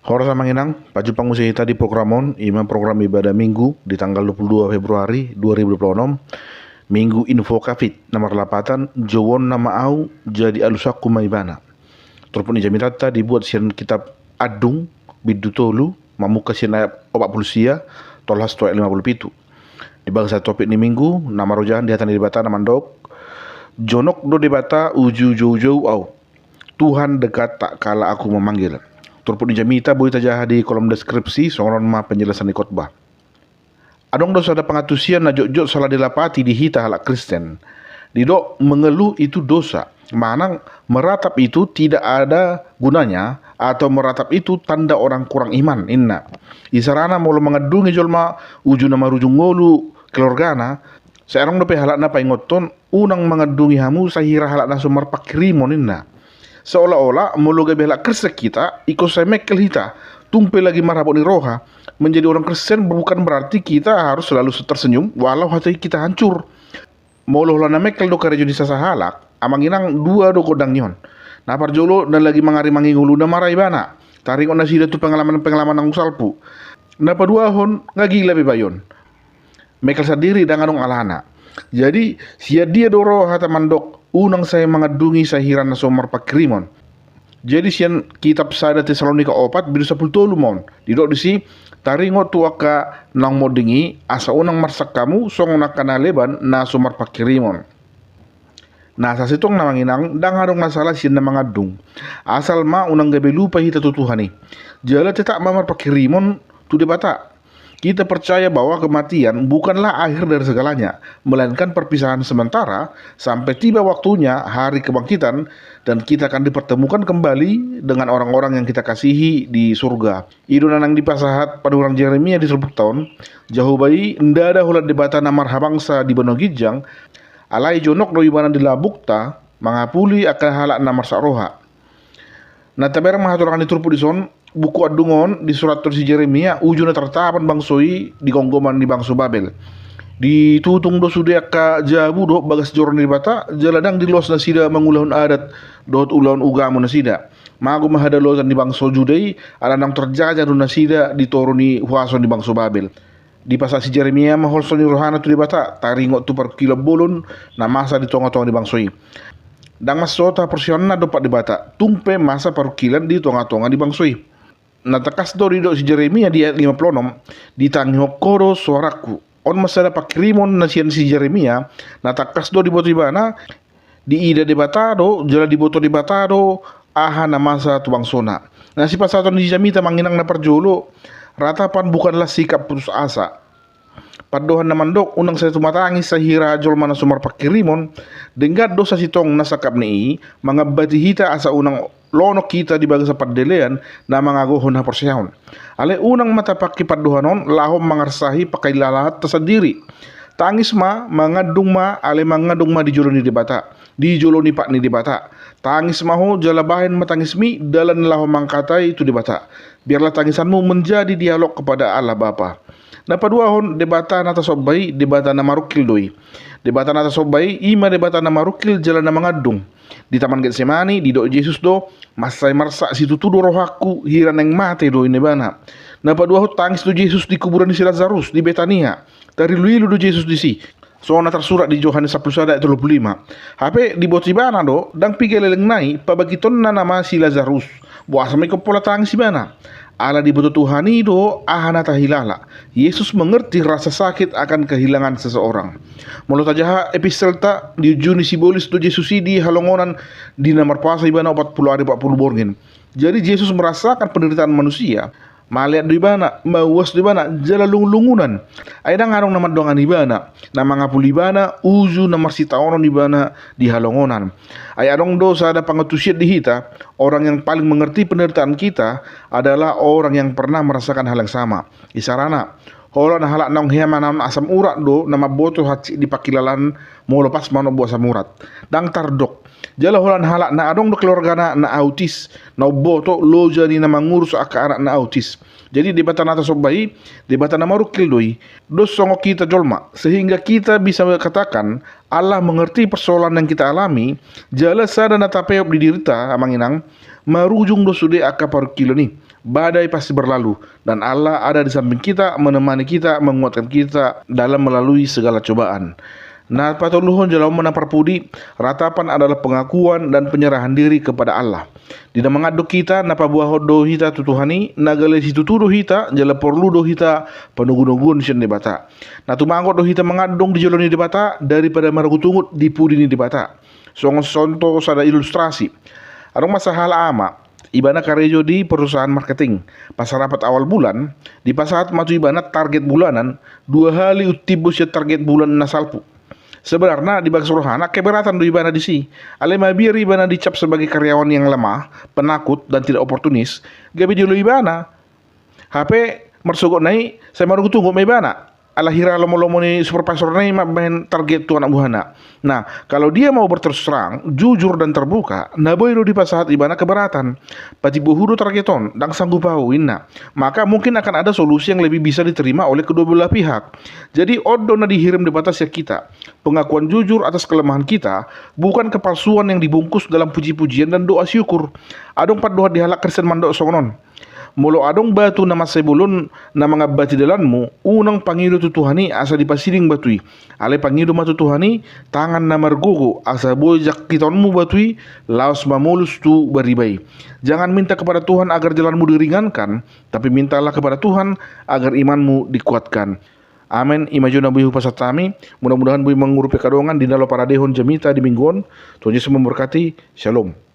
Hora Samanginang, Paju Pangusihita di Programon, program ibadah minggu di tanggal 22 Februari 2026. Minggu info kafit, nomor lapatan, Jowon nama au jadi alusaku maibana. Terpun jamitata dibuat sian kitab Adung, Bidutolu, mamuka sian ayat 40 tolhas toa 57. Di bangsa topik ni minggu, nama rojahan di hatan dibata namandok, Jonok do dibata uju jauh au. Tuhan dekat tak kala aku memanggil. Turpun jamita boleh tajah di kolom deskripsi songon ma penjelasan di khotbah. Adong dosa ada pengatusian na jok salah dilapati di hita halak Kristen. Didok mengeluh itu dosa. Manang meratap itu tidak ada gunanya atau meratap itu tanda orang kurang iman inna. Isarana mulu mengedungi jolma uju nama rujung ngolu keluargana. Seorang dope halakna paingoton unang mengedungi hamu sahira halakna sumar pakrimon inna. Seolah-olah mulu gabe halak Kristen kita ikut semekel hita. Tumpe lagi marhabon ni roha. Menjadi orang Kristen bukan berarti kita harus selalu tersenyum walau hati kita hancur. Moloh lana mekel do karejo di sasa halak, amanginang dua do kodang nyon. Na parjolo dan lagi mangari mangingulu na marai bana. Taring ona sida tu pengalaman nang usalpu. Na padua hon ngagila bebayon. Mekel sadiri danganong alana. Jadi sia dia doro hata mandok unang saya mengadungi sahiran na somar pakrimon. Jadi sian kitab sada Tesalonika 4 bidu 10 mon. Didok disi taringo tuaka nang modingi asa unang marsak kamu song nakana leban na sumar pakirimon. Nah sasitong namanginang dangarong masalah sian na mangadung. Asal ma unang gabe lupa hita tutuhani. Jala tetak mamar pakirimon tu debata. Kita percaya bahwa kematian bukanlah akhir dari segalanya, melainkan perpisahan sementara sampai tiba waktunya hari kebangkitan dan kita akan dipertemukan kembali dengan orang-orang yang kita kasihi di surga. Idunanang di pasahat pada orang Yeremia di 10 tahun, jauh bayi nda ada hulat debata namar habangsa di Bano Gijang, alai jonok doi banan di labukta, mangapuli akan halak namar saroha. Nah taberang mahaturkan di turpu di son, buku adungon di surat tersi Yeremia ujuna tertapan bangsoi di gonggoman di bangso Babel. Di tutung do sudia ka jabu do bagas joron di bata jaladang di los nasida mangulahun adat dot ulahun ugamu nasida. Magu mahadalotan di bangso Judei alanang terjaja do nasida di toroni huason di bangso Babel. Di pasal si Yeremia maholson ni rohana tu di bata taringot tu per kilo bolon na masa di tonga-tonga di bangsoi. Dang masota persionna dopat di bata tumpe masa parukilan di tonga-tonga di bangsoi. Natakas do ridok si Yeremia di ayat 56 ditangihok koro suaraku on masada pakrimon nasian si Yeremia natakas do di boto ibana di ida di batado jala di boto di batado aha na masa tubang sona. Nah si pasaton di jamita manginang na parjolo ratapan bukanlah sikap putus asa. Padohan na mandok unang sa tumatangis sa hira jol mana sumar pakirimon denggat dosa sitong nasakap ni mga batihita asa unang lono kita di baga sa paddelean na mga gohon na porsiyahon. Ale unang matapaki paduhanon lahom mangarsahi pakailalahat ta sa diri. Tangis ma mangadung ma ale mangadung ma di jolo ni debata. Di jolo ni pak ni debata. Tangis maho jalabahin matangis mi dalan lahom mangkatai itu debata. Biarlah tangisanmu menjadi dialog kepada Allah Bapa. Na paduahon debata nata sobai debata na marukil doi. Debata nata sobai ima debata na marukil jalan na mangadung. Di taman Getsemani di do Jesus do masai marsa situ tudo rohaku hiran yang mate do ini bana. Na paduahon tangis do Jesus di kuburan si Lazarus di Betania. Dari luilu do Jesus di si. Soalnya tersurat di Yohanes 10 ayat 35. Hape di botibana do dang pigeleleng nai pabagiton na nama si Lazarus. Buasa may pola tangis si bana. Ala dibutuh Tuhani do ahana tahilala. Yesus mengerti rasa sakit akan kehilangan seseorang. Mulut aja epistelta di Juni sibolis do Yesus di halongonan di nomor puasa ibana 40 hari 40 borgen. Jadi Yesus merasakan penderitaan manusia. Maliat di bana, mawas di bana, jala lungunan. Aida ngarong nama doangan di bana, nama ngapul di bana, uju nama sitaonon di bana di halongonan. Ay adong dosa ada pangetusiat di hita, orang yang paling mengerti penderitaan kita adalah orang yang pernah merasakan hal yang sama. Isarana, holan halak nong hiamanan asam urat do nama boto haci di pakilalan mau lepas mano buah asam urat. Dang tardok. Jala holan halak na adong do keluarga na autis, na boto lo jadi nama ngurus aka anak na autis. Jadi debatan atas sobai, debatan nama rukil doi, dos songo kita jolma, sehingga kita bisa katakan Allah mengerti persoalan yang kita alami, jala sada na tapeop di dirita amanginang, marujung do sude aka parukilo ni. badai pasti berlalu, dan Allah ada di samping kita, menemani kita, menguatkan kita dalam melalui segala cobaan. Nah, patuluhun jalan menaparpudi, ratapan adalah pengakuan dan penyerahan diri kepada Allah. Dina mengaduk kita, napa buah do hita tutuhani, nagale situ tuduh hita, jala perlu do hita, penugun-nugun sian debata. Nah, tumangkot do hita mengadong di jaloni debata, daripada maragutungut di pudini debata. Contoh sada ilustrasi. Arong masalah ama, ibana karejo di perusahaan marketing. Pas rapat awal bulan, di pasaat matu ibana target bulanan, 2 kali utibus ya target bulan nasalpu. Sebenarnya di bagi suruhana keberatan do ibana di si. Alema biar ibana dicap sebagai karyawan yang lemah, penakut dan tidak oportunis. Gabi dulu ibana. HP mersogok naik, saya mau tunggu ibana. Alahira lomo-lomo ni supervisor naik main target tu anak buahana. Nah, kalau dia mau berterus terang, jujur dan terbuka, naboy do di pasahat ibana keberatan. Pati bohudo targeton, dang sanggup inna. Maka mungkin akan ada solusi yang lebih bisa diterima oleh kedua belah pihak. Jadi odo na dihirim di batas ya kita. Pengakuan jujur atas kelemahan kita bukan kepalsuan yang dibungkus dalam puji-pujian dan doa syukur. Adong padoa dihalak Kristen mandok songonon. Molo adong batu nama sebulun na mga batidalanmu, unang pangido tutuhani asa dipasiling batui. Ale pangido matutuhani, tangan na margugo asa bojak kitonmu batui, laos mamulus tu baribay. Jangan minta kepada Tuhan agar jalanmu diringankan, tapi mintalah kepada Tuhan agar imanmu dikuatkan. Amin. Imajuna buih pasatami. Mudah-mudahan buih mengurupi kadongan di dalam paradehon jamita di mingguan. Tuhan Yesus memberkati. Shalom.